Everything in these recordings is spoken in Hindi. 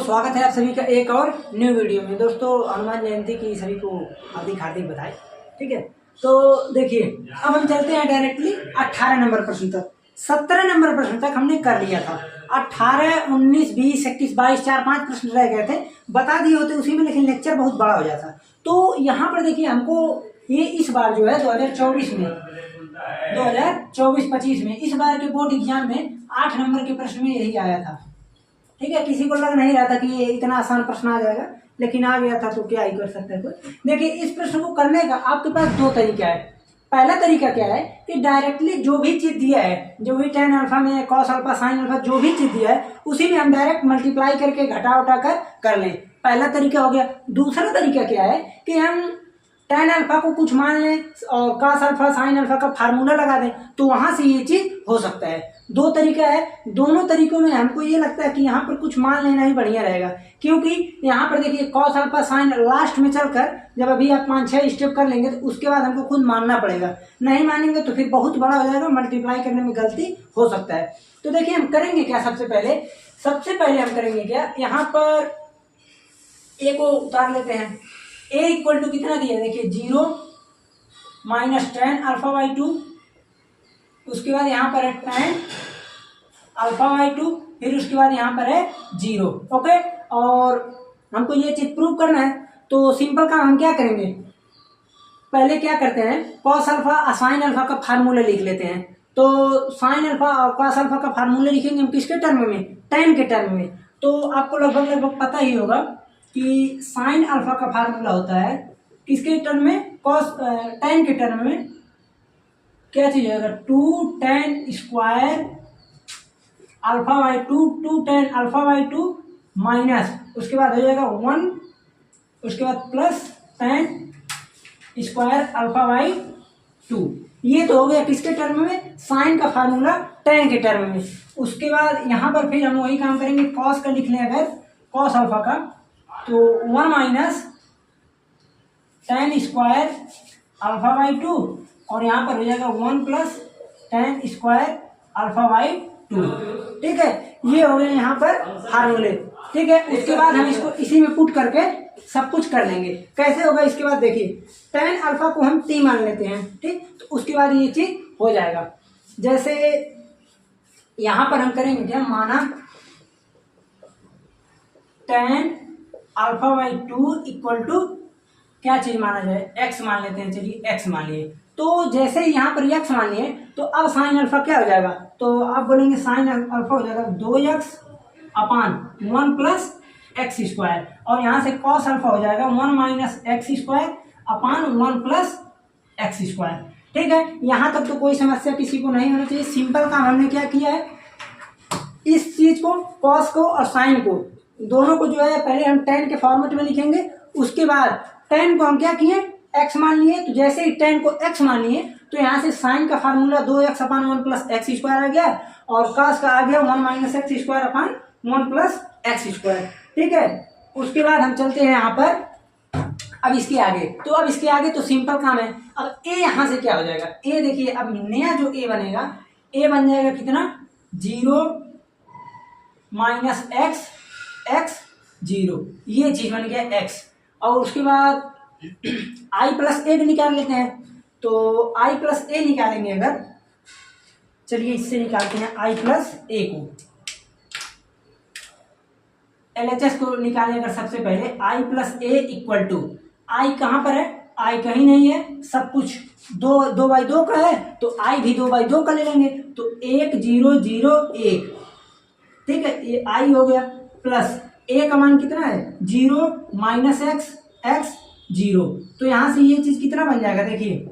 स्वागत है आप सभी का एक और न्यू वीडियो में। दोस्तों हनुमान जयंती की सभी को हार्दिक हार्दिक बधाई। ठीक है, तो देखिए अब हम चलते हैं डायरेक्टली 18 नंबर प्रश्न तक। 17 नंबर प्रश्न तक हमने कर लिया था। 18, 19, 20, 21, 22, 4-5 प्रश्न रह गए थे, बता दिए होते उसी में, लेकिन लेक्चर बहुत बड़ा हो जाता। तो यहाँ पर देखिए हमको ये इस बार जो है 2024 में 2024-25 में इस बार के बोर्ड एग्जाम में 8 नंबर के प्रश्न में यही आया था। ठीक है, किसी को लग नहीं रहा था कि ये इतना आसान प्रश्न आ जाएगा, लेकिन आ गया था, तो क्या ही कर सकते हैं कोई। देखिए इस प्रश्न को करने का आपके पास दो तरीका है। पहला तरीका क्या है कि डायरेक्टली जो भी चीज दिया है, जो भी tan अल्फा में कॉस अल्फा साइन अल्फा जो भी चीज दिया है उसी में हम डायरेक्ट मल्टीप्लाई करके घटा उठा कर लें। पहला तरीका हो गया। दूसरा तरीका क्या है कि हम tan अल्फा को कुछ मान लें और cos अल्फा साइन अल्फा का फार्मूला लगा दें, तो वहां से ये चीज हो सकता है। दो तरीका है, दोनों तरीकों में हमको ये लगता है कि यहाँ पर कुछ मान लेना ही बढ़िया रहेगा, क्योंकि यहाँ पर देखिए cos अल्फा साइन लास्ट में चलकर जब अभी आप 5-6 स्टेप कर लेंगे तो उसके बाद हमको खुद मानना पड़ेगा। नहीं मानेंगे तो फिर बहुत बड़ा हो जाएगा, मल्टीप्लाई करने में गलती हो सकता है। तो देखिए हम करेंगे क्या, सबसे पहले हम करेंगे क्या, यहाँ पर ए को उतार लेते हैं। ए इक्वल टू कितना दिया, देखिए 0 माइनस tan अल्फा बाई 2, उसके बाद यहाँ पर है tan अल्फा बाई 2, फिर उसके बाद यहाँ पर है 0। ओके, और हमको ये चीज प्रूव करना है, तो सिंपल काम हम क्या करेंगे, पहले क्या करते हैं cos अल्फा साइन अल्फा का फार्मूला लिख लेते हैं। तो साइन अल्फा और cos अल्फा का फार्मूला लिखेंगे हम किसके टर्म में, tan के टर्म में। तो आपको लगभग पता ही होगा कि साइन अल्फा का फार्मूला होता है किसके टर्म में, tan के टर्म में। क्या चीज होगा, 2 tan square alpha by 2 tan alpha by 2 minus उसके बाद हो जाएगा 1, उसके बाद plus tan square alpha by 2। ये तो हो गया किसके टर्म में, साइन का फार्मूला tan के टर्म में। उसके बाद यहाँ पर फिर हम वही काम करेंगे, cos का लिख लें अगर cos अल्फा का, तो 1 minus tan square alpha by 2, और यहाँ पर हो जाएगा 1 plus tan square alpha by 2। ठीक है, ये हो गए यहाँ पर फार्मूले। ठीक है, उसके बाद हम इसको इसी में पुट करके सब कुछ कर लेंगे। कैसे होगा, इसके बाद देखिए tan अल्फा को हम t मान लेते हैं। ठीक, तो उसके बाद ये चीज हो जाएगा। जैसे यहाँ पर हम करेंगे क्या, माना tan alpha by 2 equal to क्या चीज माना जाए, x मान लेते हैं। चलिए x मान लिए, तो जैसे यहाँ पर x मान लिए तो अब साइन अल्फा क्या हो जाएगा, तो आप बोलेंगे साइन अल्फा हो जाएगा 2x अपान 1 प्लस एक्स स्क्वायर, और यहाँ से cos अल्फा हो जाएगा 1 minus x square upon 1 plus x square. ठीक है, यहाँ तक तो कोई समस्या किसी को नहीं होना चाहिए। सिंपल काम हमने क्या किया है, इस चीज को cos को और साइन को दोनों को जो है पहले हम tan के फॉर्मेट में लिखेंगे। उसके बाद tan को हम क्या किए, x मान लिए, तो जैसे ही tan को x मान लिए तो यहाँ से साइन का फार्मूला 2x अपान 1 प्लस एक्स स्क्वायर आ गया, और cos का आ गया 1 minus x square upon 1 plus x square. ठीक है, उसके बाद हम चलते हैं यहाँ पर अब इसके आगे। तो अब इसके आगे तो सिंपल काम है। अब a यहाँ से क्या हो जाएगा, a देखिए अब नया जो a बनेगा, a बन जाएगा कितना, 0 माइनस x 0, ये चीज बन गया x। और उसके बाद i प्लस ए भी निकाल लेते हैं। तो i प्लस ए निकालेंगे अगर, चलिए इससे निकालते हैं i प्लस ए को, LHS को निकालेंगे अगर सबसे पहले i plus A equal to, i कहाँ पर है, i कहीं नहीं है, सब कुछ 2/2 का है, तो i भी 2/2 का ले लेंगे, तो 1 0 0 1। ठीक है, ये i हो गया, प्लस a का मान कितना है 0 माइनस x 0। तो यहाँ से ये चीज कितना बन जाएगा, देखिए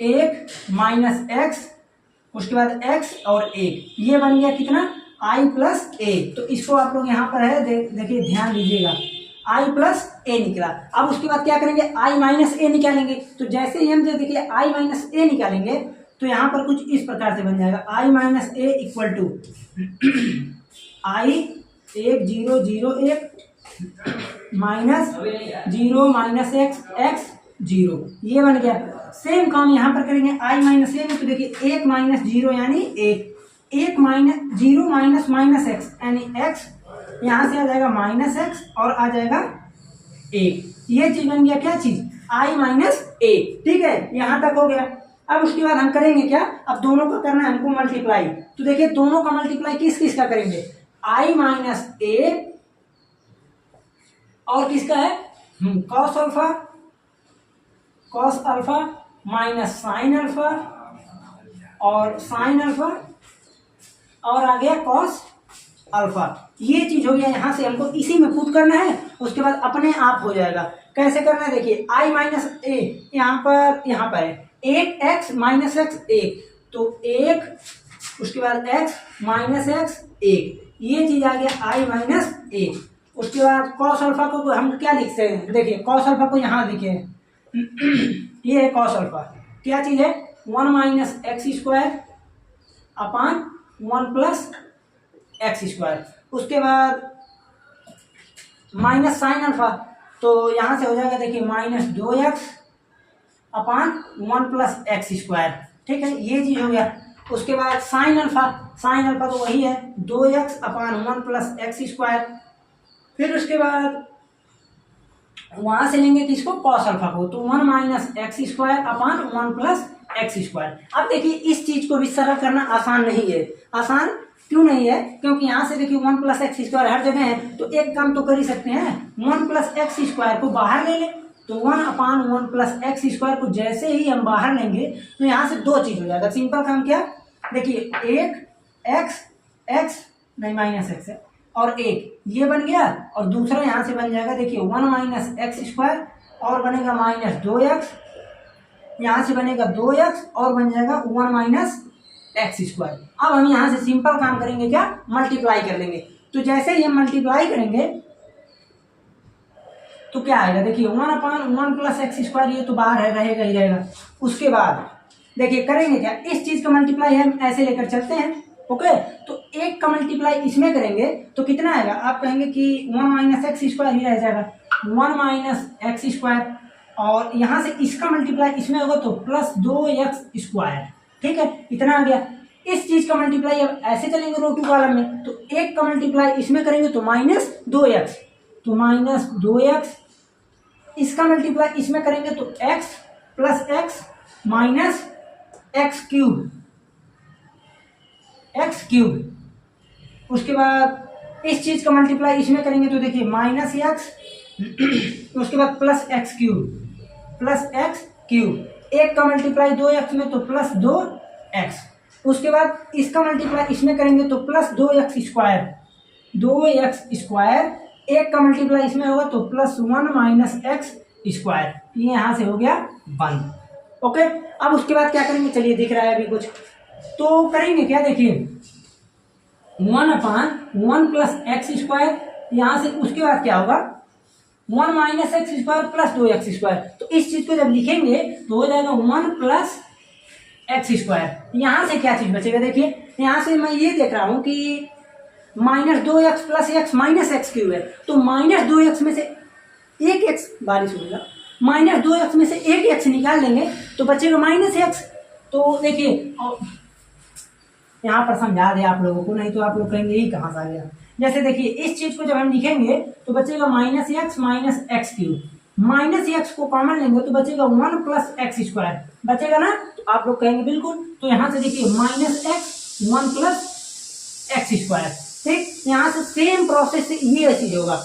1 माइनस x, उसके बाद x और 1, ये बन गया कितना i प्लस ए। तो इसको आप लोग यहाँ पर है देखिए ध्यान दीजिएगा, i प्लस ए निकला। अब उसके बाद क्या करेंगे, i माइनस ए निकालेंगे। तो जैसे ही हम देखिए i माइनस ए निकालेंगे तो यहाँ पर कुछ इस प्रकार से बन जाएगा, i minus A equal to i 1 0 0 1 minus 0 minus x 0, ये बन गया। सेम काम यहाँ पर करेंगे i माइनस ए में, तो देखिए 1 माइनस 0 यानी 1, 1 माइनस 0 माइनस माइनस एक्स यानी x यहाँ से आ जाएगा माइनस एक्स और आ जाएगा ए। ये चीज बन गया क्या चीज, आई माइनस ए। ठीक है, यहाँ तक हो गया। अब उसके बाद हम करेंगे क्या, अब दोनों का करना है हमको मल्टीप्लाई। तो देखिए दोनों का मल्टीप्लाई किस किस का करेंगे, आई माइनस ए और किसका है cos alpha minus sine alpha और साइन अल्फा और आ गया कॉस अल्फा। ये चीज हो गया, यहाँ से हमको इसी में पुट करना है, उसके बाद अपने आप हो जाएगा। कैसे करना है देखिए, आई माइनस ए यहाँ पर है 8x माइनस एक्स 1, तो 1 उसके बाद x माइनस एक्स 1, ये चीज आ गया आई माइनस ए। उसके बाद कॉस अल्फा को हम क्या लिखते हैं, देखिए कॉस अल्फा को यहाँ लिखे ये है कॉस अल्फा, क्या चीज है 1 minus x square upon 1 plus x square. उसके बाद माइनस साइन अल्फा, तो यहाँ से हो जाएगा देखिए माइनस 2x अपान 1 प्लस एक्स स्क्वायर। ठीक है, ये चीज हो गया। उसके बाद साइन अल्फा तो वही है 2x अपान 1 प्लस एक्स स्क्वायर। फिर उसके बाद वहां से लेंगे किसको, कॉस अल्फा को, तो 1 minus x square upon 1 plus x square. अब देखिए इस चीज को भी सरल करना आसान नहीं है। आसान क्यों नहीं है, क्योंकि यहाँ से देखिए 1 प्लस एक्स स्क्वायर हर जगह है, तो एक काम तो कर ही सकते हैं, 1 प्लस एक्स स्क्वायर को बाहर ले लें, तो 1 अपान 1 प्लस एक्स स्क्वायर को जैसे ही हम बाहर लेंगे तो यहाँ से दो चीज हो जाएगा। सिंपल काम क्या, देखिए एक एक्स नहीं माइनस एक्स है और एक ये बन गया, और दूसरा यहाँ से बन जाएगा देखिए 1 माइनस एक्स स्क्वायर और बनेगा माइनस 2x, यहाँ से बनेगा 2x और बन जाएगा 1 माइनस एक्स स्क्वायर। अब हम यहाँ से सिंपल काम करेंगे क्या, मल्टीप्लाई कर लेंगे। तो जैसे ही हम मल्टीप्लाई करेंगे तो क्या आएगा, देखिए 1 अपान 1 प्लस एक्स स्क्वायर, ये तो बाहर है रहेगा ही रहेगा। उसके बाद देखिए करेंगे क्या, इस चीज का मल्टीप्लाई हम ऐसे लेकर चलते हैं। ओके, तो एक का मल्टीप्लाई इसमें करेंगे तो कितना आएगा, आप कहेंगे कि 1 माइनस एक्स स्क्वायर ही रह जाएगा, 1 माइनस एक्स स्क्वायर, और यहाँ से इसका मल्टीप्लाई इसमें होगा तो प्लस 2x स्क्वायर। ठीक है, इतना आ गया। इस चीज का मल्टीप्लाई अब ऐसे चलेंगे रो 2 कॉलम में, तो एक का मल्टीप्लाई इसमें करेंगे तो माइनस 2x, तो माइनस 2x, इसका मल्टीप्लाई इसमें करेंगे तो x plus x minus x cube. उसके बाद इस चीज का मल्टीप्लाई इसमें करेंगे तो देखिए माइनस एक्स, उसके बाद प्लस एक्स क्यूब। एक का मल्टीप्लाई 2x में तो प्लस 2x, उसके बाद इसका मल्टीप्लाई इसमें करेंगे तो प्लस 2x स्क्वायर, एक का मल्टीप्लाई इसमें होगा तो प्लस 1 माइनस एक्स स्क्वायर। ये यहाँ से हो गया बंद। ओके, अब उसके बाद क्या करेंगे, चलिए दिख रहा है अभी कुछ, तो करेंगे क्या, देखिए 1 अपान 1 प्लस एक्स स्क्वायर, यहाँ से उसके बाद क्या होगा 1 minus x square plus 2x square. तो इस चीज को जब लिखेंगे तो हो जाएगा 1 प्लस एक्स स्क्वायर। यहाँ से क्या चीज बचेगा, देखिए यहाँ से मैं ये देख रहा हूँ कि minus 2x plus x minus x cube है, तो माइनस 2x में से एक एक्स, बारिश होगा, माइनस 2x में से एक एक्स निकाल लेंगे तो बचेगा माइनस एक्स। तो देखिए यहाँ पर समझा दे आप लोगों को, नहीं तो आप लोग कहेंगे ये कहाँ से आ गया। जैसे देखिए इस चीज को जब हम लिखेंगे तो बचेगा minus x cube, minus x को कॉमन लेंगे तो बचेगा 1 प्लस एक्स स्क्वायर, बचेगा ना, तो आप लोग कहेंगे बिल्कुल। तो यहाँ से देखिए minus x 1 plus x square. ठीक, यहाँ से सेम प्रोसेस से ये चीज होगा।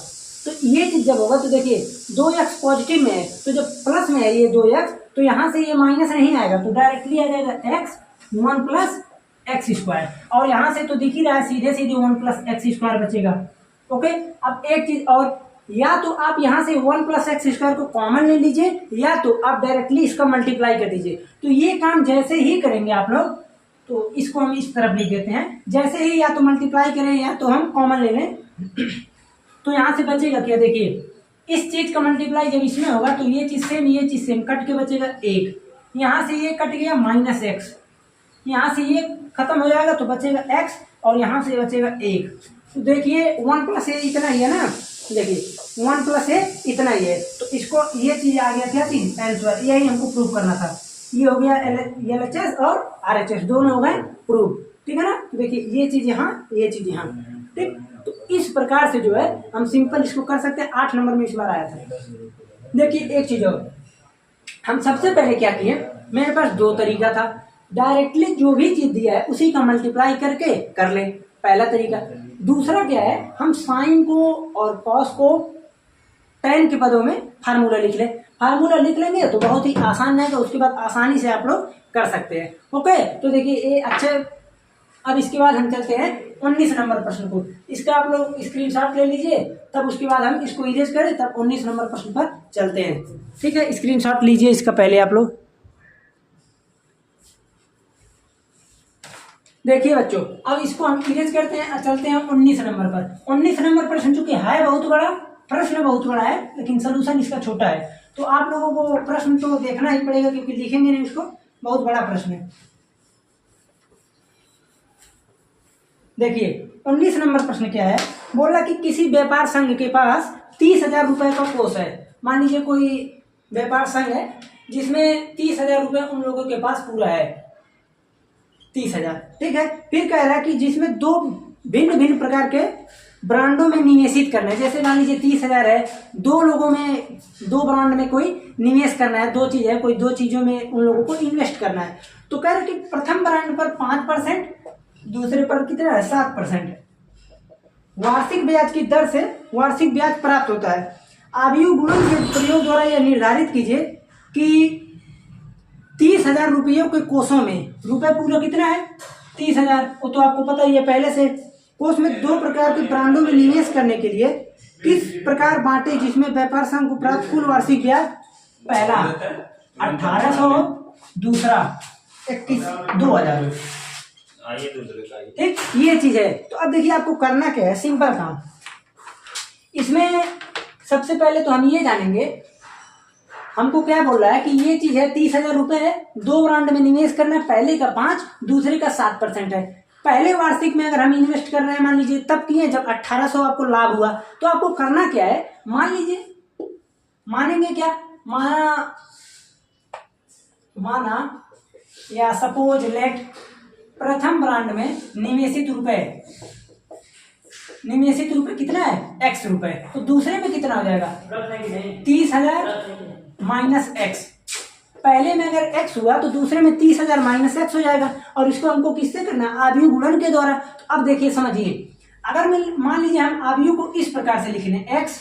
तो ये चीज जब होगा तो देखिए 2x पॉजिटिव में है, तो जब प्लस में है ये 2x, तो यहाँ से ये माइनस नहीं आएगा, तो डायरेक्टली आ जाएगा x 1 प्लस एक्स स्क्वायर, और यहाँ से तो दिख ही रहा है सीधे 1 प्लस एक्स स्क्वायर बचेगा। ओके, अब एक चीज और, या तो आप यहाँ से 1 प्लस एक्स स्क्वायर को कॉमन ले लीजिए, या तो आप डायरेक्टली इसका मल्टीप्लाई कर दीजिए। तो ये काम जैसे ही करेंगे आप लोग, तो इसको हम इस तरफ लिख देते हैं, जैसे ही या तो मल्टीप्लाई करें या तो हम कॉमन ले लें, तो यहाँ से बचेगा क्या, देखिए इस चीज का मल्टीप्लाई जब इसमें होगा तो ये चीज सेम कट के बचेगा 1, यहाँ से ये कट गया माइनस एक्स, यहाँ से ये खत्म हो जाएगा तो बचेगा x, और यहाँ से बचेगा 1। तो देखिए 1 प्लस ए इतना ही है ना, देखिए 1 प्लस ए इतना ही है, तो इसको ये चीज आ गया क्या चीज, आंसर, यही हमको प्रूव करना था। ये हो गया LHS और RHS दोनों हो गए प्रूव। ठीक है ना, देखिए ये चीज यहाँ, ये चीज यहाँ। ठीक, तो इस प्रकार से जो है हम सिंपल इसको कर सकते हैं। 8 नंबर में इस बार आया था। देखिए एक चीज़ और, हम सबसे पहले क्या किए, मेरे पास 2 तरीका था। डायरेक्टली जो भी चीज़ दिया है उसी का मल्टीप्लाई करके कर ले, पहला तरीका। दूसरा क्या है, हम साइन को और कॉस को tan के पदों में फार्मूला लिख ले। फार्मूला लिख लेंगे तो बहुत ही आसान रहेगा, उसके बाद आसानी से आप लोग कर सकते हैं। ओके, तो देखिए ये अच्छे। अब इसके बाद हम चलते हैं 19 नंबर प्रश्न को। इसका आप लोग स्क्रीनशॉट ले लीजिए, तब उसके बाद हम इसको इरेज करें, तब 19 नंबर प्रश्न पर चलते हैं। ठीक है, स्क्रीनशॉट लीजिए इसका पहले आप लोग। देखिए बच्चों, अब इसको हम इरेज करते हैं, चलते हैं 19 नंबर पर। 19 नंबर प्रश्न चूंकि है बहुत बड़ा, प्रश्न बहुत बड़ा है, लेकिन सोल्यूशन इसका छोटा है। तो आप लोगों को प्रश्न तो देखना ही पड़ेगा, क्योंकि लिखेंगे नहीं उसको, बहुत बड़ा प्रश्न है। देखिए 19 नंबर प्रश्न क्या है, बोला कि किसी व्यापार संघ के पास 30,000 रुपए का कोष है। मान लीजिए कोई व्यापार संघ है जिसमें 30,000 रुपए उन लोगों के पास पूरा है, 30,000। ठीक है, फिर कह रहा है कि जिसमें 2 भिन्न भिन्न प्रकार के ब्रांडों में निवेशित करना है। जैसे मान लीजिए 30,000 है, 2 लोगों में, 2 ब्रांड में कोई निवेश करना है, 2 चीज है, कोई 2 चीजों में उन लोगों को इन्वेस्ट करना है। तो कह रहे कि प्रथम ब्रांड पर 5%, दूसरे पर कितना है 7%। वार्षिक ब्याज की दर से वार्षिक ब्याज प्राप्त होता है। आयु गुणन के प्रयोग द्वारा यह निर्धारित कीजिए कि 30,000 रुपयों के कोषों में, रुपए पूरा कितना है 30,000, वो तो आपको पता ही है पहले से। कोष में 2 प्रकार के ब्रांडों में निवेश करने के लिए किस प्रकार बांटे, जिसमें व्यापार संघ को प्राप्त कुल वार्षिक ब्याज, पहला 1,800, दूसरा 2,000। ठीक, ये चीज है। तो अब देखिए आपको करना क्या है, सिंपल काम। इसमें सबसे पहले तो हम ये जानेंगे, हमको क्या बोल रहा है कि ये चीज है 30,000 रुपए है, 2 ब्रांड में निवेश करना है, पहले का 5, दूसरे का 7% है। पहले वार्षिक में अगर हम इन्वेस्ट कर रहे हैं, मान लीजिए तब किए जब 1,800 आपको लाभ हुआ, तो आपको करना क्या है, मान लीजिए, मानेंगे क्या, माना या सपोज लेट प्रथम ब्रांड में निवेशित रुपए कितना है x रुपए, तो दूसरे में कितना हो जाएगा 30,000 माइनस x। पहले में अगर x हुआ तो दूसरे में 30,000 माइनस x हो जाएगा, और इसको हमको किससे करना है, आयु गुणन के द्वारा। तो अब देखिए समझिए, अगर मान लीजिए हम आयु को इस प्रकार से लिख लें, x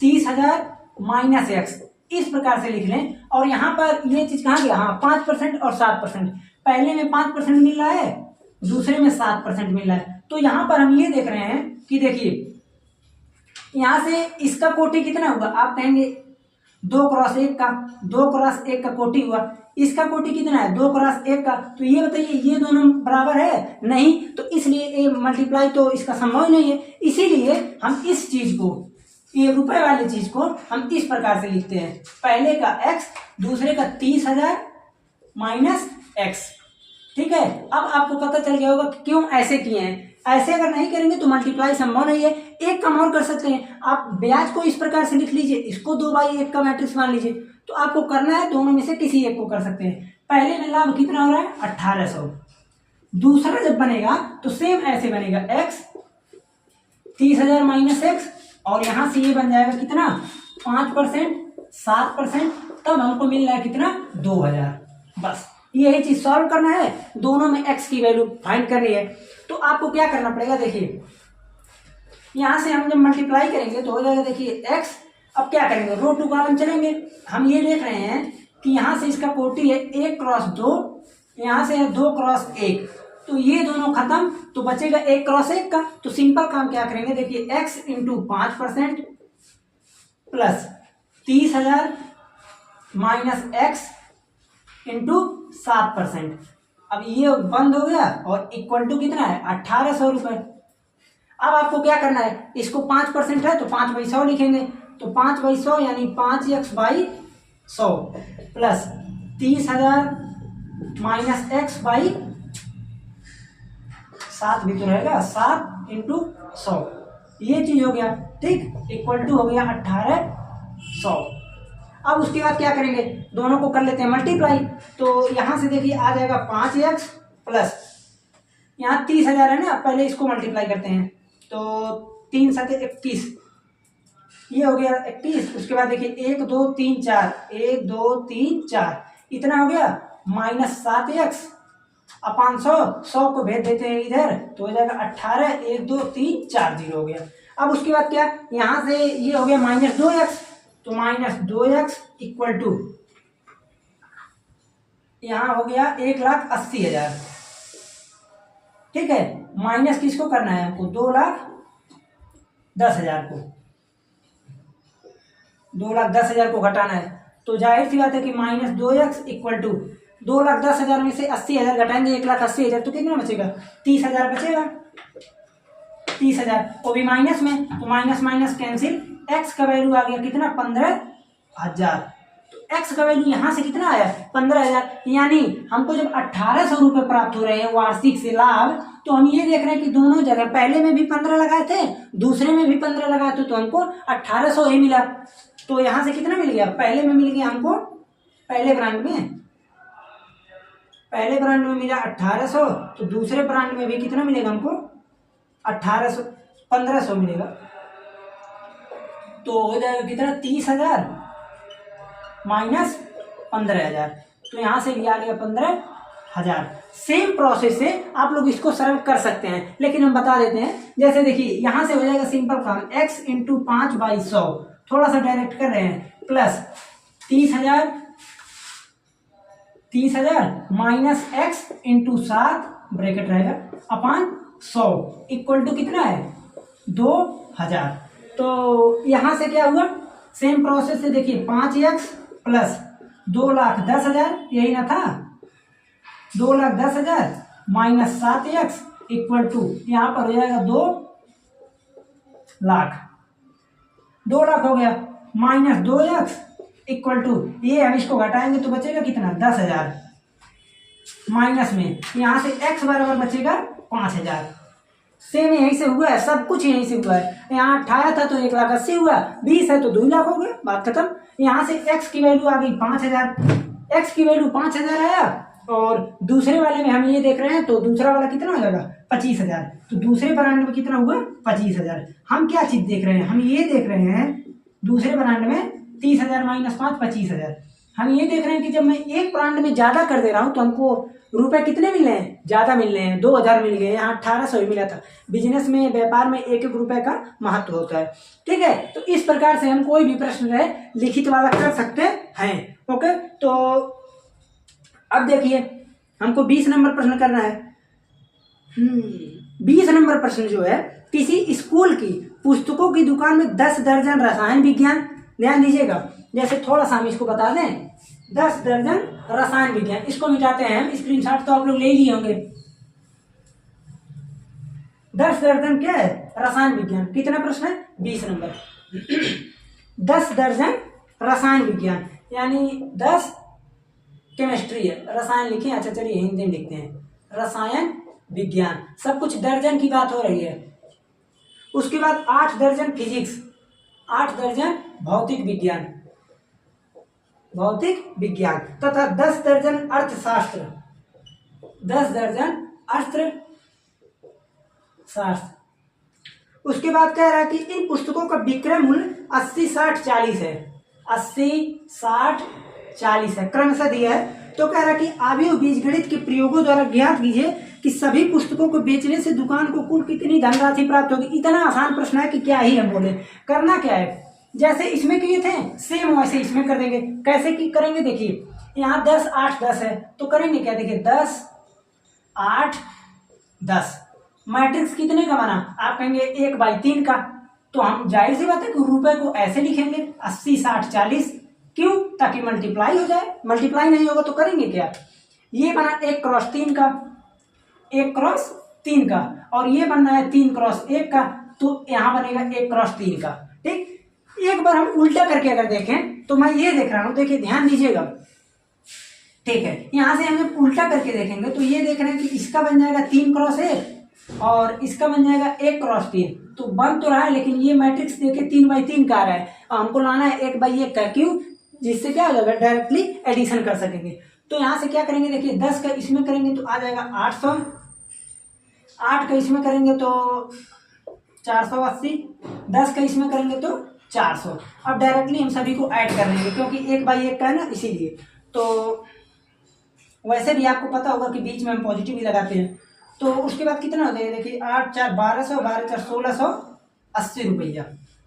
30,000 माइनस x, इस प्रकार से लिख लें, और यहाँ पर ये चीज कहाँ गया, हाँ 5% और 7%। पहले में 5% मिल रहा है, दूसरे में 7% मिल रहा है। तो यहाँ पर हम ये देख रहे हैं कि देखिए यहाँ से इसका कोटि कितना हुआ, आप कहेंगे 2 क्रॉस 1 का, 2 क्रॉस 1 का कोटि हुआ, इसका कोटि कितना है 2 क्रॉस 1 का। तो ये बताइए ये दोनों बराबर है नहीं, तो इसलिए ये मल्टीप्लाई तो इसका संभव ही नहीं है। इसीलिए हम इस चीज को, ये रुपए वाली चीज को हम इस प्रकार से लिखते हैं, पहले का x, दूसरे का 30,000 माइनस x। ठीक है, अब आपको पता चल गया होगा कि क्यों ऐसे किए हैं। ऐसे अगर नहीं करेंगे तो मल्टीप्लाई संभव नहीं है। एक काम और कर सकते हैं, आप ब्याज को इस प्रकार से लिख लीजिए, इसको 2/1 का मैट्रिक्स मान लीजिए। तो आपको करना है दोनों में से किसी एक को कर सकते हैं। पहले में लाभ कितना हो रहा है 1,800, दूसरा जब बनेगा तो सेम ऐसे बनेगा x 30,000 माइनस x, और यहां से ये बन जाएगा कितना 5%, 7%, तब हमको मिल रहा है कितना 2,000। बस यही चीज सॉल्व करना है, दोनों में x की वैल्यू फाइंड करनी है। तो आपको क्या करना पड़ेगा, देखिए यहां से हम जब मल्टीप्लाई करेंगे तो हो जाएगा, देखिए x। अब क्या करेंगे, रो टू कॉलम चलेंगे। हम ये देख रहे हैं कि यहां से इसका कोटि है 1 क्रॉस 2, यहां से है 2 क्रॉस 1, तो ये दोनों खत्म, तो बचेगा 1 क्रॉस 1 का। तो सिंपल काम क्या करेंगे, देखिए x into 5% plus 30,000 minus x into 7%। अब ये बंद हो गया और इक्वल टू कितना है 1,800 रुपए। अब आपको क्या करना है, इसको 5% है तो 5/100 लिखेंगे, तो 5/100 यानी 5x/100 प्लस 30,000 माइनस x/7 भी तो रहेगा, 7 इंटू 100, ये चीज हो गया। ठीक, इक्वल टू हो गया 1,800। अब उसके बाद क्या करेंगे, दोनों को कर लेते हैं मल्टीप्लाई। तो यहां से देखिए आ जाएगा 5x प्लस यहाँ 30,000 है ना, पहले इसको मल्टीप्लाई करते हैं, तो 3 7 21, ये हो गया 21। उसके बाद देखिए 1 2 3 4, 1 2 3 4, इतना हो गया -7x अपान 100, 100 को भेज देते हैं इधर तो हो जाएगा 18, 1 2 3 4 0 हो गया। अब उसके बाद क्या, यहाँ से ये हो गया -2x, तो -2x इक्वल टू यहाँ हो गया 1,80,000। ठीक है, माइनस किसको करना है हमको, 2,10,000 को, 2,10,000 को घटाना है। तो जाहिर सी बात है कि -2x इक्वल टू 2,10,000 में से 80,000 घटाएंगे 1,80,000 तो कितना बचेगा, 30,000 बचेगा। 30,000 वो भी माइनस में, तो माइनस माइनस कैंसिल, x का वैल्यू आ गया कितना, 15,000। तो x का वैल्यू यहाँ से कितना आया, 15,000। यानी हमको जब 1,800 रुपये प्राप्त हो रहे हैं वार्षिक से लाभ, तो हम ये देख रहे हैं कि दोनों जगह पहले में भी 15 लगाए थे, दूसरे में भी 15 लगाए थे, तो हमको 1,800 ही मिला। तो यहाँ से कितना मिल गया, पहले में मिल गया हमको, पहले ब्रांड में मिला 1,800, तो दूसरे ब्रांड में भी कितना मिलेगा हमको, 1,800 1,500 मिलेगा। तो हो जाएगा कितना, 30,000 माइनस 15,000, तो यहां से भी आ गया 15,000। सेम प्रोसेस से आप लोग इसको सरल कर सकते हैं, लेकिन हम बता देते हैं। जैसे देखिए यहां से हो जाएगा सिंपल काम, x इंटू 5/100, थोड़ा सा डायरेक्ट कर रहे हैं, plus 30,000 minus x into 7 bracket रहेगा अपान 100 इक्वल टू कितना है, 2,000। तो यहां से क्या हुआ, सेम प्रोसेस से देखिए 5x प्लस 2,10,000, यही ना था, 2,10,000 माइनस 7x इक्वल टू यहाँ पर हो जाएगा 2 लाख, 2 लाख हो गया, माइनस 2x इक्वल टू ये हम इसको घटाएंगे तो बचेगा कितना, 10,000 माइनस में यहाँ से x बराबर बचेगा 5,000। सेम यहीं से हुआ है, सब कुछ यहीं से हुआ है। यहाँ 18 था तो 1,80,000 हुआ, 20 है तो 2 लाख हो गया, बात खत्म। यहाँ से x की वैल्यू आ गई 5,000, x की वैल्यू 5,000 आया, और दूसरे वाले में हम ये देख रहे हैं तो दूसरा वाला कितना हो जाएगा, 25,000। तो दूसरे ब्रांड में कितना हुआ, 25,000। हम क्या चीज देख रहे हैं, हम ये देख रहे हैं दूसरे ब्रांड में 30,000 माइनस 5 25,000। हम ये देख रहे हैं कि जब मैं एक ब्रांड में ज्यादा कर दे रहा हूँ तो हमको रुपए कितने मिल रहे हैं, ज्यादा मिल रहे हैं, 2,000 मिल गए, यहाँ 1,800 मिला था। बिजनेस में, व्यापार में एक एक रुपए का महत्व होता है। ठीक है, तो इस प्रकार से हम कोई भी प्रश्न रहे लिखित वाला कर सकते हैं। ओके, तो अब देखिए हमको 20 नंबर प्रश्न करना है। 20 नंबर प्रश्न जो है, किसी स्कूल की पुस्तकों की दुकान में 10 दर्जन रसायन विज्ञान, ध्यान दीजिएगा, जैसे थोड़ा सा हम इसको बता दें, 10 दर्जन रसायन विज्ञान, इसको मिटाते हैं हम, स्क्रीनशॉट तो आप लोग ले लिए होंगे। 10 दर्जन क्या है, रसायन विज्ञान। कितना प्रश्न है, 20 नंबर। 10 दर्जन रसायन विज्ञान यानी 10 केमिस्ट्री है, रसायन लिखे, अच्छा चलिए हिंदी में लिखते हैं, रसायन विज्ञान, सब कुछ दर्जन की बात हो रही है। उसके बाद 8 दर्जन फिजिक्स, 8 दर्जन भौतिक विज्ञान तथा 10 दर्जन अर्थशास्त्र, 10 दर्जन अर्थशास्त्र। उसके बाद कह रहा है कि इन पुस्तकों का विक्रय मूल्य 80 60 40 है, 80 60 40 है, क्रमशः दिया है। तो कह रहा है कि आव्यूह बीजगणित के प्रयोगों द्वारा ज्ञात कीजिए कि सभी पुस्तकों को बेचने से दुकान को कुल कितनी धनराशि प्राप्त होगी। इतना आसान प्रश्न है कि क्या ही हम बोले। करना क्या है, जैसे इसमें किए थे सेम वैसे इसमें कर देंगे। कैसे की करेंगे, देखिए यहाँ 10 8 10 है, तो करेंगे क्या, देखिए 10 8 10, मैट्रिक्स कितने का बना, आप कहेंगे 1/3 का। तो हम जाहिर सी बात है कि रुपए को ऐसे लिखेंगे 80 60 40, क्यों, ताकि मल्टीप्लाई हो जाए। मल्टीप्लाई नहीं होगा तो करेंगे क्या, ये बना 1 क्रॉस 3 का, 1 क्रॉस 3 का, और ये बनना है 3 क्रॉस 1 का, तो यहाँ बनेगा 1 क्रॉस 3 का। ठीक, एक बार हम उल्टा करके अगर देखें तो मैं ये देख रहा हूं, देखिए ध्यान दीजिएगा। ठीक है, यहां से हम जब उल्टा करके देखेंगे तो ये देख रहे हैं कि इसका बन जाएगा 3 क्रॉस 1 और इसका बन जाएगा 1 क्रॉस 3, तो बन तो रहा है, लेकिन ये मैट्रिक्स देखिए 3/3 का आ रहा है, हमको लाना है 1/1 का, क्यों, जिससे क्या हो जाएगा, डायरेक्टली एडिशन कर सकेंगे। तो यहाँ से क्या करेंगे, देखिए 10 का इसमें करेंगे तो आ जाएगा 800, 8 का इसमें करेंगे तो 480, 10 का इसमें करेंगे तो 400। अब डायरेक्टली हम सभी को ऐड कर लेंगे क्योंकि 1/1 का है ना, इसीलिए। तो वैसे भी आपको पता होगा कि बीच में हम पॉजिटिव ही लगाते हैं। तो उसके बाद कितना हो जाएगा, देखिए 8 4 1200, 12 4 1680 रुपया।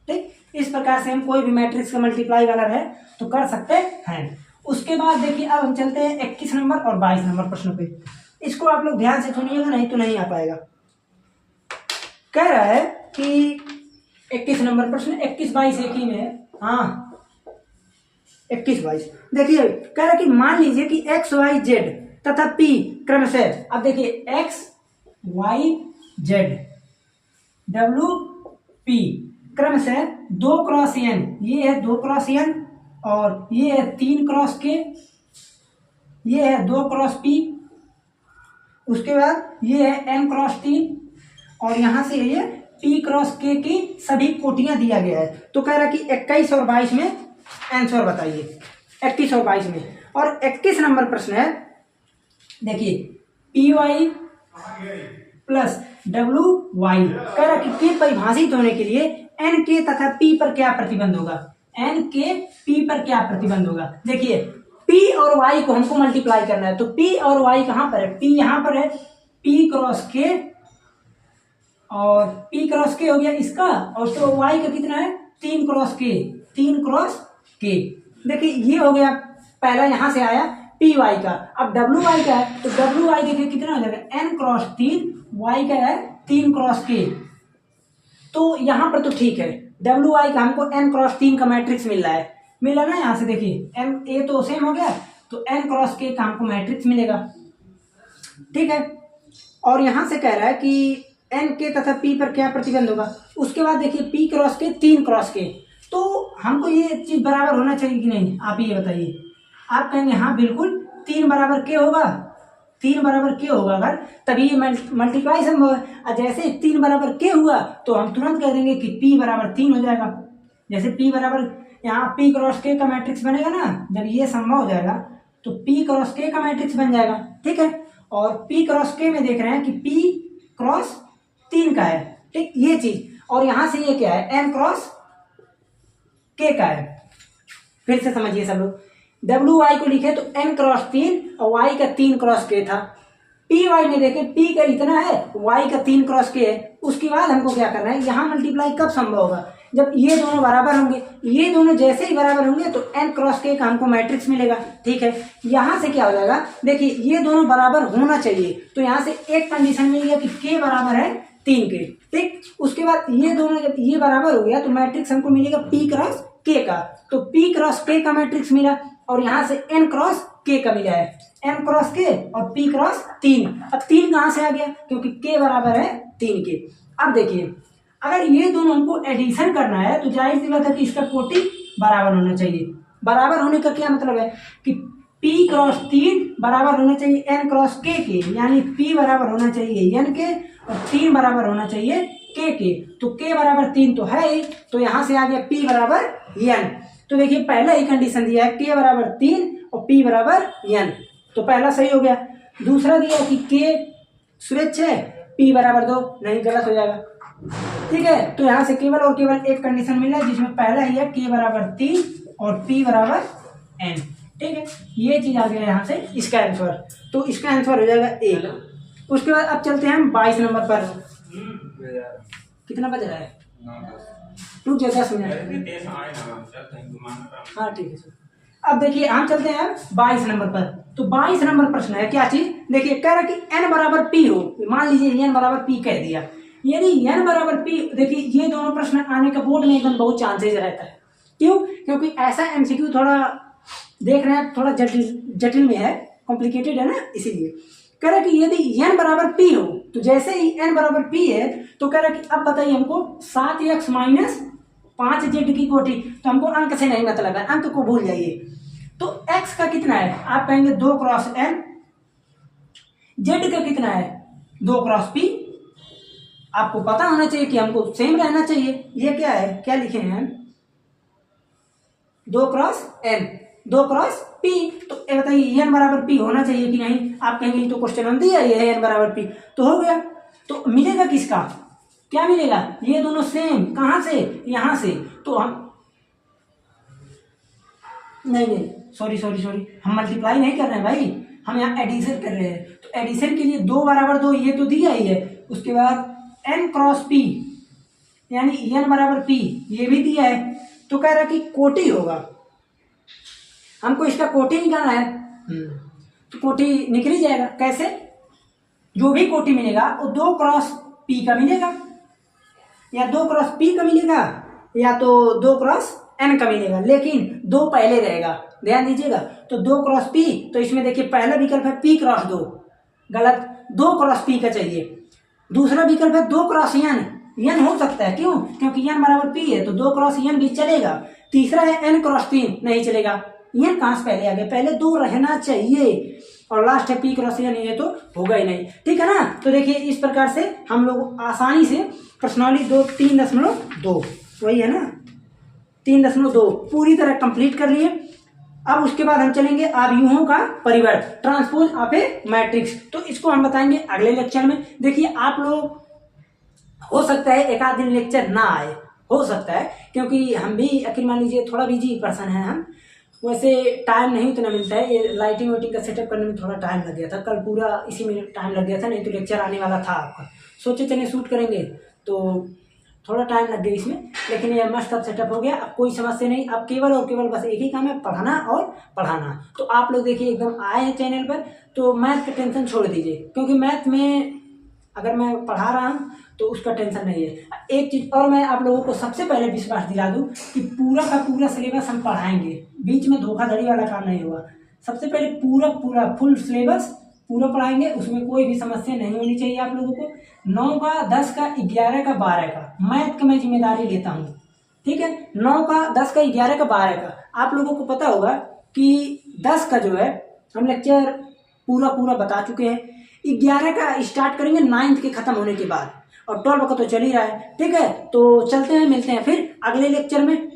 ठीक, इस प्रकार से हम कोई भी मैट्रिक्स का मल्टीप्लाई वाला है तो कर सकते हैं। उसके बाद देखिए अब हम चलते हैं 21 नंबर और 22 नंबर प्रश्नों पे। इसको आप लोग ध्यान से सुनिएगा, नहीं तो नहीं आ पाएगा। कह रहा है कि 21 नंबर प्रश्न, 21-22 एक ही में है। हाँ 21-22 देखिए, कह रहा है कि मान लीजिए कि एक्स वाई जेड तथा पी क्रमशः, अब देखिए X Y Z W P क्रमशः 2 क्रॉस एन, ये है 2 क्रॉस एन और ये है 3 क्रॉस के, ये है 2 क्रॉस पी, उसके बाद ये है एन क्रॉस 3 और यहां से ये पी क्रॉस के की सभी कोटियां दिया गया है। तो कह रहा है कि 21 और 22 में आंसर बताइए, 21 और 22 में। और 21 नंबर प्रश्न है, देखिए P Y plus W Y, कह रहा कि के परिभाषित होने के लिए एन के तथा पी पर क्या प्रतिबंध होगा, एन के पी पर क्या प्रतिबंध होगा। देखिए पी और वाई को हमको मल्टीप्लाई करना है, तो पी और वाई कहां पर है, पी यहां पर है, पी क्रॉस के और पी क्रॉस के हो गया इसका, और तो वाई का कितना है 3 क्रॉस के, 3 क्रॉस के। देखिए ये हो गया पहला, यहां से आया पी वाई का। अब डब्ल्यू वाई का है तो डब्ल्यू वाई देखिए कितना हो जाएगा एन क्रॉस 3, वाई का है 3 क्रॉस के। तो यहां पर तो ठीक है, डब्ल्यू वाई का हमको एन क्रॉस 3 का मैट्रिक्स मिल रहा है, मिला ना। यहां से देखिए एन ए तो सेम हो गया, तो एन क्रॉस के का हमको मैट्रिक्स मिलेगा, ठीक है। और यहां से कह रहा है कि एन के तथा पी पर क्या प्रतिबंध होगा। उसके बाद देखिए पी क्रॉस के 3 क्रॉस के, तो हमको ये चीज बराबर होना चाहिए कि नहीं, आप ये बताइए। आप कहेंगे हाँ बिल्कुल 3 बराबर के होगा, 3 बराबर के होगा अगर तभी ये मल्टीप्लाई संभव है। और जैसे 3 बराबर के हुआ तो हम तुरंत कह देंगे कि पी बराबर 3 हो जाएगा। जैसे पी बराबर यहाँ पी क्रॉस के का मैट्रिक्स बनेगा ना, जब ये संभव हो जाएगा तो पी क्रॉस के का मैट्रिक्स बन जाएगा, ठीक है। और पी क्रॉस के में देख रहे हैं कि पी क्रॉस 3 का है, ठीक, ये चीज। और यहां से ये क्या है एन क्रॉस के का है। फिर से समझिए सब लोग, डब्ल्यू वाई को लिखे तो एन क्रॉस 3 और वाई का 3 क्रॉस के था। पी वाई में देखे पी का इतना है, वाई का 3 क्रॉस के है। उसके बाद हमको क्या करना है, यहाँ मल्टीप्लाई कब संभव होगा, जब ये दोनों बराबर होंगे। ये दोनों जैसे ही बराबर होंगे तो एन क्रॉस के का हमको मैट्रिक्स मिलेगा, ठीक है। यहाँ से क्या हो जाएगा, देखिए ये दोनों बराबर होना चाहिए, तो यहाँ से एक कंडीशन मिल गया कि के बराबर है 3 के, ठीक। उसके बाद ये दोनों जब ये बराबर हो गया तो मैट्रिक्स हमको मिलेगा पी क्रॉस के का, तो पी क्रॉस के का मैट्रिक्स मिला। और यहाँ से एन क्रॉस के का मिला है, एन क्रॉस के और पी क्रॉस 3। अब 3 कहाँ से आ गया, क्योंकि के बराबर है 3 के। अब देखिए अगर ये दोनों हमको एडिशन करना है तो जाहिर सी बात है कि इसका कोटि बराबर होना चाहिए। बराबर होने का क्या मतलब है कि P क्रॉस 3 बराबर होना चाहिए एन क्रॉस के, यानी P बराबर होना चाहिए एन के और 3 बराबर होना चाहिए के। तो के बराबर 3 तो है ही, तो यहाँ से आ गया P बराबर एन। तो देखिए पहला ही कंडीशन दिया है के बराबर 3 और P बराबर एन, तो पहला सही हो गया। दूसरा दिया कि के सुरेश है, P बराबर 2, नहीं गलत हो जाएगा, ठीक है। तो यहाँ से केवल और केवल एक कंडीशन मिला है जिसमें पहला ही है के बराबर 3 और P बराबर n, ठीक है। ये चीज आ गया यहाँ से इसका आंसर, तो इसका आंसर हो जाएगा 1। उसके बाद अब चलते हैं हम 22 नंबर पर। कितना बज रहा है, रुक जाए 10 मिनट, हाँ ठीक है सर। अब देखिए हम चलते हैं 22 नंबर पर। तो 22 नंबर प्रश्न है क्या चीज, देखिए कह रहा कि n बराबर p हो, मान लीजिए n बराबर p कह दिया। यदि n बराबर p, देखिए ये दोनों प्रश्न आने का बोर्ड में एकदम बहुत चांसेस रहता है। क्यों, क्योंकि ऐसा एमसीक्यू थोड़ा देख रहे हैं, थोड़ा जटिल में है, कॉम्प्लिकेटेड है ना, इसीलिए कह रहा कि यदि n बराबर p हो तो जैसे ही n बराबर p है तो कह रहा कि अब बताइए हमको 7x माइनस 5z की कोटि। तो हमको अंक से नहीं मतलब है, अंक को भूल जाइए। तो x का कितना है, आप कहेंगे 2 क्रॉस n, z का कितना है 2 क्रॉस p। आपको पता होना चाहिए कि हमको सेम रहना चाहिए। ये क्या है, क्या लिखे हैं 2 क्रॉस n, 2 क्रॉस p। तो बताइए n बराबर p होना चाहिए कि नहीं। आप कहेंगे तो क्वेश्चन हम दिया ये है n बराबर p, तो हो गया। तो मिलेगा किसका, क्या मिलेगा, ये दोनों सेम, कहाँ से, यहाँ से। तो हम नहीं, सॉरी, हम मल्टीप्लाई नहीं कर रहे हैं भाई, हम यहाँ एडिशन कर रहे हैं। तो एडिशन के लिए 2 बराबर 2 ये तो दिया ही है, उसके बाद n क्रॉस p यानी n बराबर p ये भी दिया है। तो कह रहा कि कोटि होगा, हमको इसका कोटि निकालना है। तो कोटि निकल ही जाएगा। कैसे, जो भी कोटि मिलेगा वो 2 क्रॉस p का मिलेगा, या 2 क्रॉस p का मिलेगा, या तो 2 क्रॉस n का मिलेगा, लेकिन 2 पहले रहेगा, ध्यान दीजिएगा। तो 2 क्रॉस p, तो इसमें देखिए पहला विकल्प है p क्रॉस 2, गलत, 2 क्रॉस p का चाहिए। दूसरा विकल्प है 2 क्रॉस n हो सकता है, क्यों, क्योंकि n बराबर p है, तो 2 क्रॉस n भी चलेगा। तीसरा है n क्रॉस 3, नहीं चलेगा, n कहाँ से पहले आ गया, पहले 2 रहना चाहिए। और लास्ट है p क्रॉस n, ये तो होगा ही नहीं, ठीक है ना। तो देखिए इस प्रकार से हम लोग आसानी से प्रश्नावली 3.2 वही है ना, 3.2 पूरी तरह कंप्लीट कर लिए। अब उसके बाद हम चलेंगे अवयवों का परिवर्त, ट्रांसपोज ऑफ ए मैट्रिक्स। तो इसको हम बताएंगे अगले लेक्चर में। देखिए आप लोग हो सकता है एक आध दिन लेक्चर ना आए, हो सकता है, क्योंकि हम भी आखिर मान लीजिए थोड़ा बिजी पर्सन है हम, वैसे टाइम नहीं उतना मिलता है। ये लाइटिंग वाइटिंग का सेटअप करने में थोड़ा टाइम लग गया था, कल पूरा इसी में टाइम लग गया था, नहीं तो लेक्चर आने वाला था आपका। सोचे चलिए शूट करेंगे, तो थोड़ा टाइम लग गया इसमें, लेकिन ये मस्त अब सेटअप हो गया। अब कोई समस्या नहीं, अब केवल और केवल बस एक ही काम है, पढ़ाना और पढ़ाना। तो आप लोग देखिए एकदम आए हैं चैनल पर, तो मैथ का टेंशन छोड़ दीजिए, क्योंकि मैथ में अगर मैं पढ़ा रहा हूँ तो उसका टेंशन नहीं है। एक चीज़ और मैं आप लोगों को सबसे पहले विश्वास दिला दूँ कि पूरा का पूरा सिलेबस हम पढ़ाएंगे, बीच में धोखाधड़ी वाला काम नहीं होगा। सबसे पहले पूरा फुल सिलेबस पूरा पढ़ाएंगे, उसमें कोई भी समस्या नहीं होनी चाहिए आप लोगों को। 9 का 10 का 11 का 12 का मैथ का मैं जिम्मेदारी लेता हूँ, ठीक है। 9 का 10 का 11 का 12 का आप लोगों को पता होगा कि 10 का जो है हम लेक्चर पूरा बता चुके हैं। 11 का स्टार्ट करेंगे 9th के खत्म होने के बाद, और 12 का तो चल ही रहा है, ठीक है। तो चलते हैं, मिलते हैं फिर अगले लेक्चर में।